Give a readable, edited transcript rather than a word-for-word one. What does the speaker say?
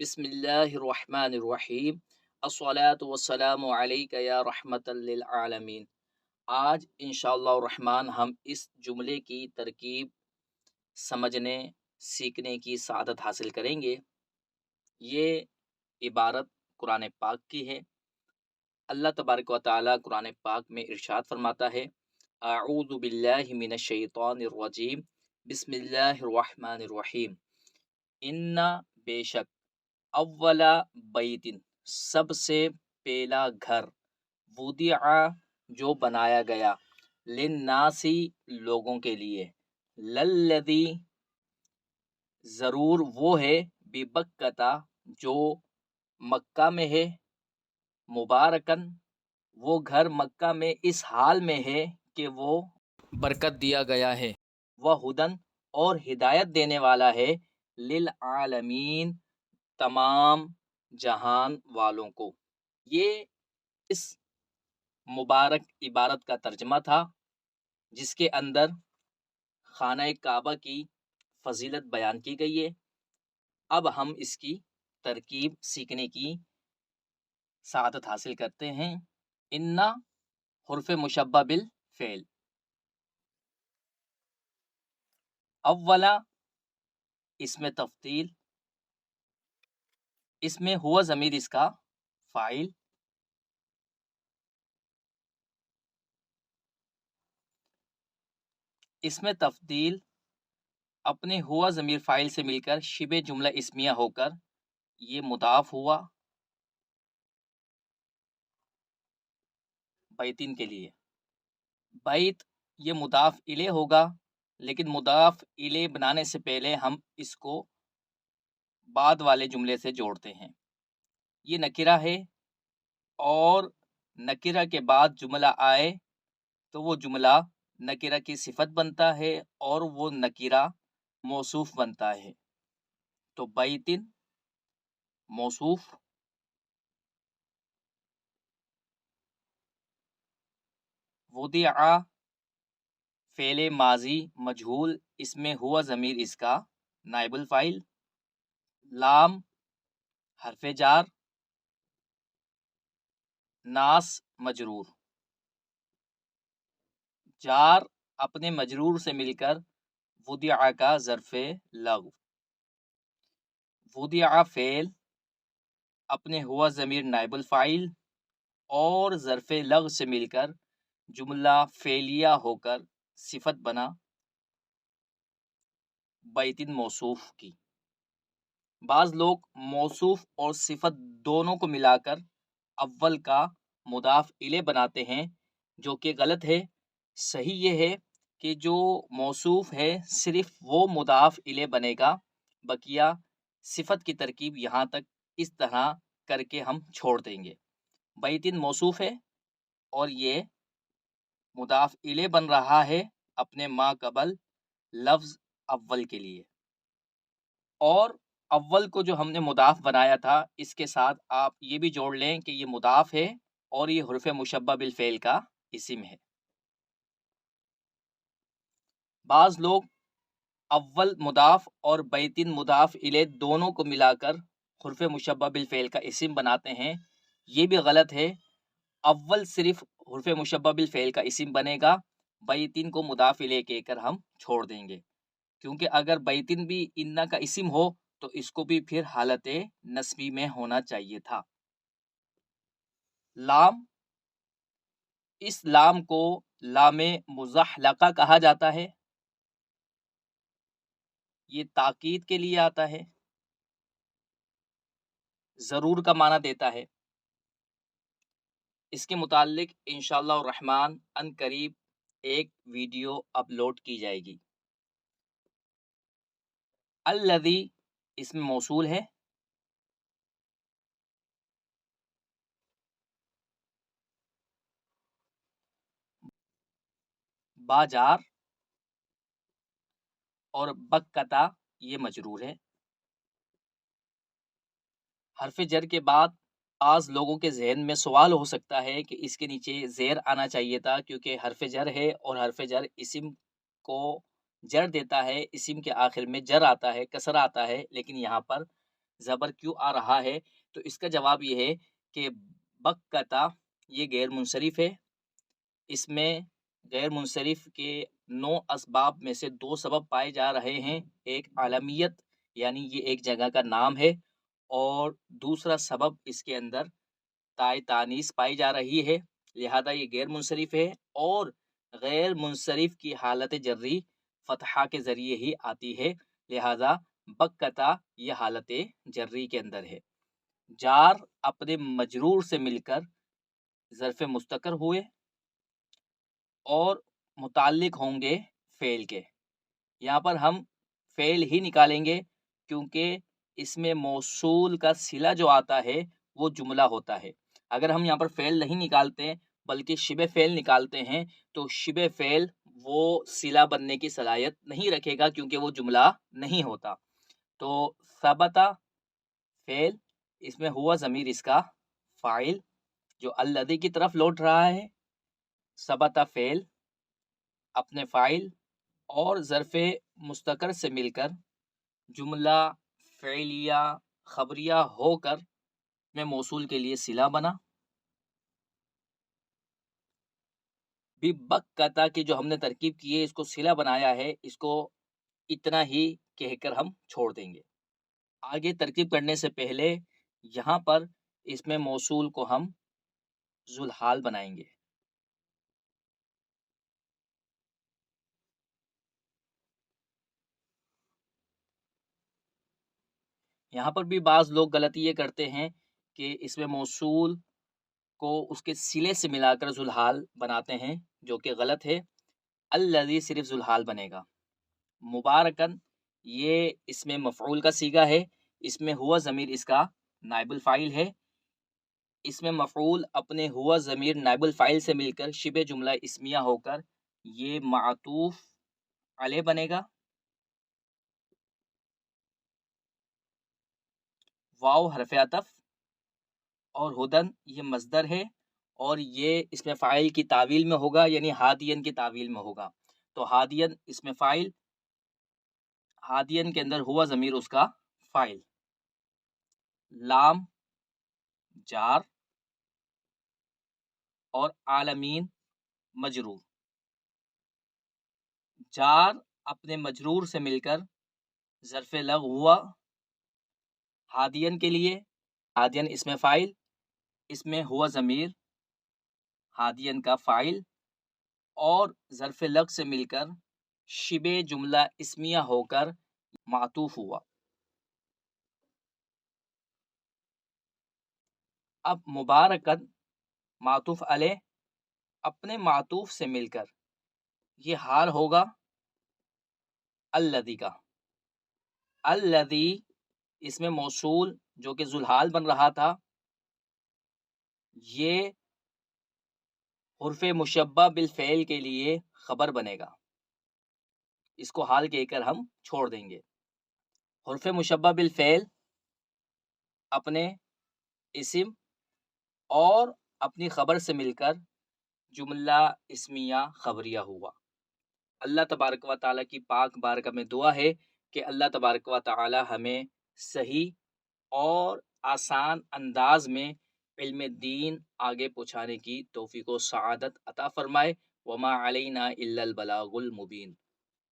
بسم اللہ الرحمن الرحیم الصلاۃ والسلام علیک یا رحمت للعالمین۔ آج انشاءاللہ الرحمن ہم اس جملے کی ترکیب سمجھنے سیکھنے کی سعادت حاصل کریں گے۔ یہ عبارت قرآن پاک کی ہے۔ اللہ تبارک و تعالی قرآن پاک میں ارشاد فرماتا ہے، اعوذ باللہ من الشیطان الرجیم، بسم اللہ الرحمن الرحیم۔ ان بے شک، اولا بیتن سب سے پہلا گھر، وضع جو بنایا گیا، للناسی لوگوں کے لیے، للذی ضرور وہ ہے، ببکتا جو مکہ میں ہے، مبارکن وہ گھر مکہ میں اس حال میں ہے کہ وہ برکت دیا گیا ہے، وہ ہدن اور ہدایت دینے والا ہے، للعالمین تمام جہان والوں کو۔ یہ اس مبارک عبارت کا ترجمہ تھا جس کے اندر خانہ کعبہ کی فضیلت بیان کی گئی ہے۔ اب ہم اس کی ترکیب سیکھنے کی سعادت حاصل کرتے ہیں۔ انا حرف مشبہ بالفعل، اولا اس میں تفضیل، اس میں ہوا ضمیر اس کا فاعل، اس میں تفضیل اپنے ہوا ضمیر فاعل سے مل کر شبہ جملہ اسمیہ ہو کر یہ مضاف ہوا بیتین کے لیے۔ بیت یہ مضاف الیہ ہوگا، لیکن مضاف الیہ بنانے سے پہلے ہم اس کو بعد والے جملے سے جوڑتے ہیں۔ یہ نکرہ ہے اور نکرہ کے بعد جملہ آئے تو وہ جملہ نکرہ کی صفت بنتا ہے اور وہ نکرہ موصوف بنتا ہے۔ تو بیتن موصوف، وضع فعل ماضی مجہول، اس میں ہوا ضمیر اس کا نائب الفاعل، لام حرف جار، ناس مجرور، جار اپنے مجرور سے مل کر وضع کا ظرف لغو، وضع فعل اپنے ہوا ضمیر نائب الفاعل اور ظرف لغو سے مل کر جملہ فعلیہ ہو کر صفت بنا بیتن موصوف کی۔ بعض لوگ موصوف اور صفت دونوں کو ملا کر اول کا مضاف الیہ بناتے ہیں، جو کہ غلط ہے۔ صحیح یہ ہے کہ جو موصوف ہے صرف وہ مضاف الیہ بنے گا، بقیہ صفت کی ترکیب یہاں تک اس طرح کر کے ہم چھوڑ دیں گے۔ بیتن موصوف ہے اور یہ مضاف الیہ بن رہا ہے اپنے ما قبل لفظ اول کے لیے، اور اول کو جو ہم نے مضاف بنایا تھا اس کے ساتھ آپ یہ بھی جوڑ لیں کہ یہ مضاف ہے اور یہ حرف مشبہ بالفعل کا اسم ہے۔ بعض لوگ اول مضاف اور بیتن مضاف الیہ دونوں کو ملا کر حرف مشبہ بالفعل کا اسم بناتے ہیں، یہ بھی غلط ہے۔ اول صرف حرف مشبہ بالفعل کا اسم بنے گا، بیتن کو مضاف الیہ کہہ کر ہم چھوڑ دیں گے، کیونکہ اگر بیتن بھی انا کا اسم ہو تو اس کو بھی پھر حالت نصبی میں ہونا چاہیے تھا۔ لام، اس لام کو لام مزحلقہ کہا جاتا ہے، یہ تاکید کے لیے آتا ہے، ضرور کا معنی دیتا ہے۔ اس کے متعلق انشاءاللہ الرحمن ان قریب ایک ویڈیو اپلوڈ کی جائے گی۔ الذی اس میں موصول ہے، باجار، اور بکتا یہ مجرور ہے۔ حرف جر کے بعد بعض لوگوں کے ذہن میں سوال ہو سکتا ہے کہ اس کے نیچے زیر آنا چاہیے تھا، کیونکہ حرف جر ہے اور حرف جر اسم کو جر دیتا ہے، اسم کے آخر میں جر آتا ہے، کسر آتا ہے، لیکن یہاں پر زبر کیوں آ رہا ہے؟ تو اس کا جواب یہ ہے کہ بکتا یہ غیر منصرف ہے، اس میں غیر منصرف کے 9 اسباب میں سے 2 سبب پائے جا رہے ہیں، ایک عالمیت یعنی یہ ایک جگہ کا نام ہے، اور دوسرا سبب اس کے اندر تائے تانیث پائی جا رہی ہے، لہذا یہ غیر منصرف ہے، اور غیر منصرف کی حالت جری فتحہ کے ذریعے ہی آتی ہے، لہذا بکتا یہ حالت جری کے اندر ہے۔ جار اپنے مجرور سے مل کر ظرف مستقر ہوئے اور متعلق ہوں گے فعل کے، یہاں پر ہم فعل ہی نکالیں گے کیونکہ اس میں موصول کا صلہ جو آتا ہے وہ جملہ ہوتا ہے۔ اگر ہم یہاں پر فعل نہیں نکالتے بلکہ شبہ فعل نکالتے ہیں تو شبہ فعل وہ صلہ بننے کی صلاحیت نہیں رکھے گا کیونکہ وہ جملہ نہیں ہوتا۔ تو ثبتا فعل، اس میں ہوا ضمیر اس کا فاعل جو الذی کی طرف لوٹ رہا ہے، ثبتا فعل اپنے فاعل اور ظرف مستقر سے مل کر جملہ فعلیہ خبریہ ہو کر میں موصول کے لیے صلہ بنا۔ بھی بکتا کی جو ہم نے ترکیب کی ہے اس کو صلہ بنایا ہے، اس کو اتنا ہی کہہ کر ہم چھوڑ دیں گے۔ آگے ترکیب کرنے سے پہلے یہاں پر اس میں موصول کو ہم ذوالحال بنائیں گے۔ یہاں پر بھی بعض لوگ غلطی یہ کرتے ہیں کہ اس میں موصول کو اس کے صلے سے ملا کر ذوالحال بناتے ہیں، جو کہ غلط ہے۔ الذی صرف ذوالحال بنے گا۔ مبارکن یہ اس میں مفعول کا صیغہ ہے، اس میں ہوا ضمیر اس کا نائب الفاعل ہے، اس میں مفعول اپنے ہوا ضمیر نائب الفاعل سے مل کر شبہ جملہ اسمیہ ہو کر یہ معطوف علیہ بنے گا۔ واو حرف عطف اور ہدن یہ مصدر ہے اور یہ اس میں فاعل کی تعویل میں ہوگا، یعنی ہادین کی تعویل میں ہوگا۔ تو ہادین اس میں فاعل، ہادین کے اندر ہوا ضمیر اس کا فاعل، لام جار اور عالمین مجرور۔ جار اپنے مجرور سے مل کر ظرف لغ ہوا ہادین کے لیے، ہادین اس میں فاعل، اس میں ہوا ضمیر ہادین کا فاعل اور ظرف لغ سے مل کر شبہ جملہ اسمیہ ہو کر معطوف ہوا۔ اب مبارکن معطوف علیہ اپنے معطوف سے مل کر یہ حال ہوگا الذی کا۔ الذی اس میں موصول جو کہ ذوالحال بن رہا تھا، یہ حرف مشبہ بالفعل کے لیے خبر بنے گا، اس کو حال کہہ کر ہم چھوڑ دیں گے۔ حرف مشبہ بالفعل اپنے اسم اور اپنی خبر سے مل کر جملہ اسمیہ خبریہ ہوا۔ اللہ تبارک و تعالیٰ کی پاک بارگاہ میں دعا ہے کہ اللہ تبارک و تعالی ہمیں صحیح اور آسان انداز میں علم دین آگے پہنچانے کی توفیق و سعادت عطا فرمائے۔ وما علینا الا البلاغ المبین۔